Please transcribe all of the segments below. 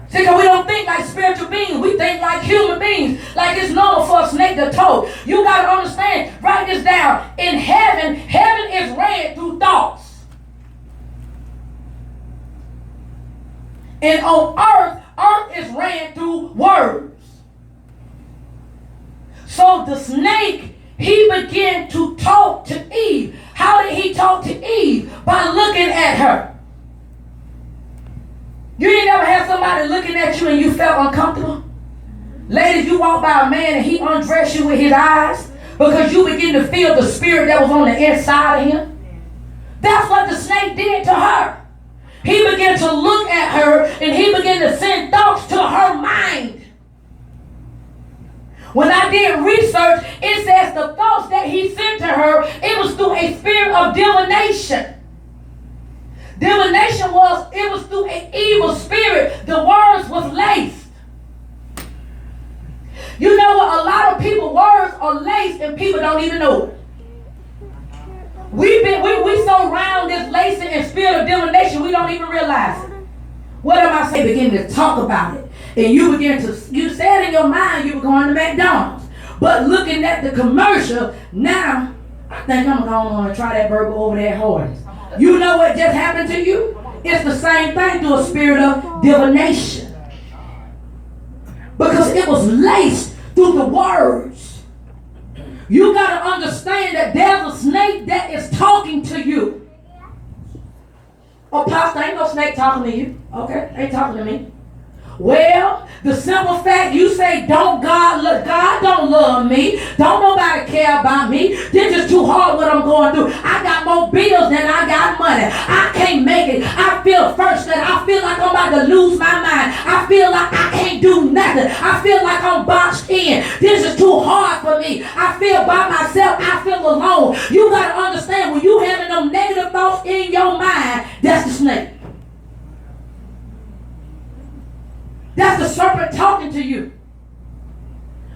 See, because we don't think like spiritual beings. We think like human beings. Like it's normal for a snake to talk. You got to understand, write this down. In heaven, heaven is ran through thoughts. And on earth, earth is ran through words. So the snake, he began to talk to Eve. How did he talk to Eve? By looking at her. You ain't never had somebody looking at you and you felt uncomfortable? Ladies, you walk by a man and he undressed you with his eyes because you begin to feel the spirit that was on the inside of him. That's what the snake did to her. He began to look at her and he began to send thoughts to her mind. When I did research, it says the thoughts that he sent to her, it was through a spirit of divination. Divination was through an evil spirit. The words was laced. You know what? A lot of people words are laced and people don't even know it. We so around this lacing and spirit of divination we don't even realize it. What am I saying? Begin to talk about it. And you said in your mind you were going to McDonald's. But looking at the commercial, now I think I'm going to try that burger over there at Hardee's. You know what just happened to you? It's the same thing through a spirit of divination. Because it was laced through the words. You got to understand that there's a snake that is talking to you. Oh, Pastor, ain't no snake talking to you. Okay, ain't talking to me. Well, the simple fact you say, God don't love me. Don't nobody care about me. This is too hard what I'm going through. I got more bills than I got money. I can't make it. I feel frustrated. I feel like I'm about to lose my mind. I feel like I can't do nothing. I feel like I'm boxed in. This is too hard for me. I feel by myself. I feel alone. You got to understand when you having them negative thoughts in your mind, that's the snake. That's the serpent talking to you.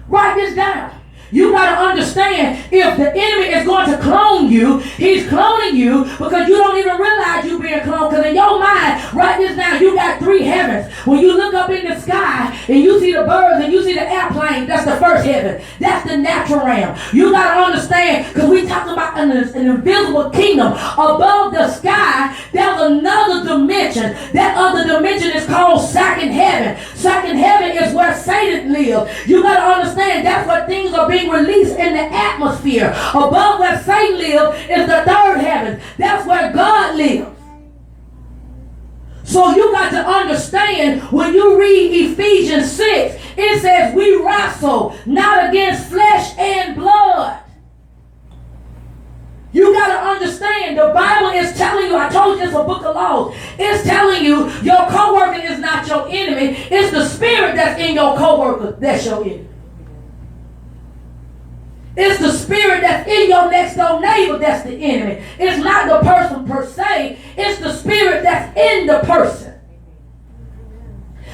Write this down. You got to understand, if the enemy is going to clone you, he's cloning you because you don't even realize you're being cloned. Because in your mind, write this down, you got 3 heavens. When you look up in the sky and you see the birds and you see the airplane, that's the first heaven. That's the natural realm. You got to understand, because we talking about an invisible kingdom. Above the sky, there's another dimension. That other dimension is called second heaven. Second heaven is where Satan lives. You got to understand, that's where things are being released in the atmosphere. Above where Satan lives is the third heaven. That's where God lives. So you got to understand, when you read Ephesians 6, it says we wrestle not against flesh and blood. You got to understand, the Bible is telling you, I told you it's a book of laws. It's telling you your co-worker is not your enemy. It's the spirit that's in your co-worker that's your enemy. It's the spirit that's in your next door neighbor that's the enemy. It's not the person per se. It's the spirit that's in the person.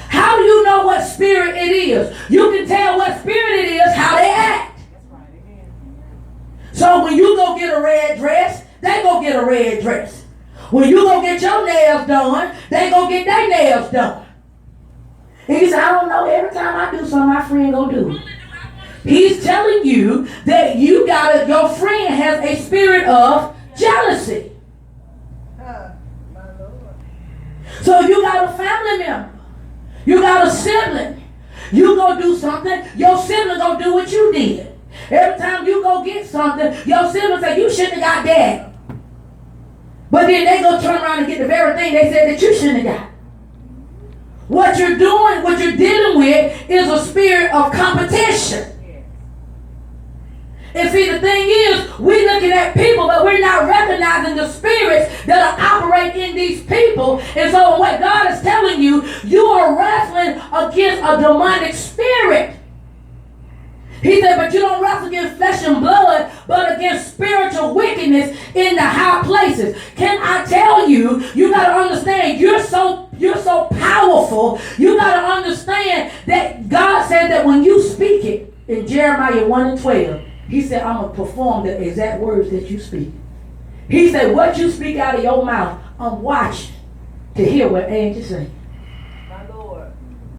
How do you know what spirit it is? You can tell what spirit it is, how they act. So when you go get a red dress, they go get a red dress. When you go get your nails done, they go get their nails done. And he said, I don't know, every time I do something, my friend go do it. He's telling you that your friend has a spirit of jealousy. So you got a family member. You got a sibling. You go do something, your sibling go do what you did. Every time you go get something, your sibling say, you shouldn't have got that. But then they go turn around and get the very thing they said that you shouldn't have got. What you're doing, what you're dealing with is a spirit of competition. And see, the thing is, we're looking at people, but we're not recognizing the spirits that are operating in these people. And so what God is telling you, you are wrestling against a demonic spirit. He said, but you don't wrestle against flesh and blood, but against spiritual wickedness in the high places. Can I tell you, you got to understand, you're so powerful. You got to understand that God said that when you speak it, in Jeremiah 1:12, he said, I'm going to perform the exact words that you speak. He said, what you speak out of your mouth, I'm watching to hear what angels say.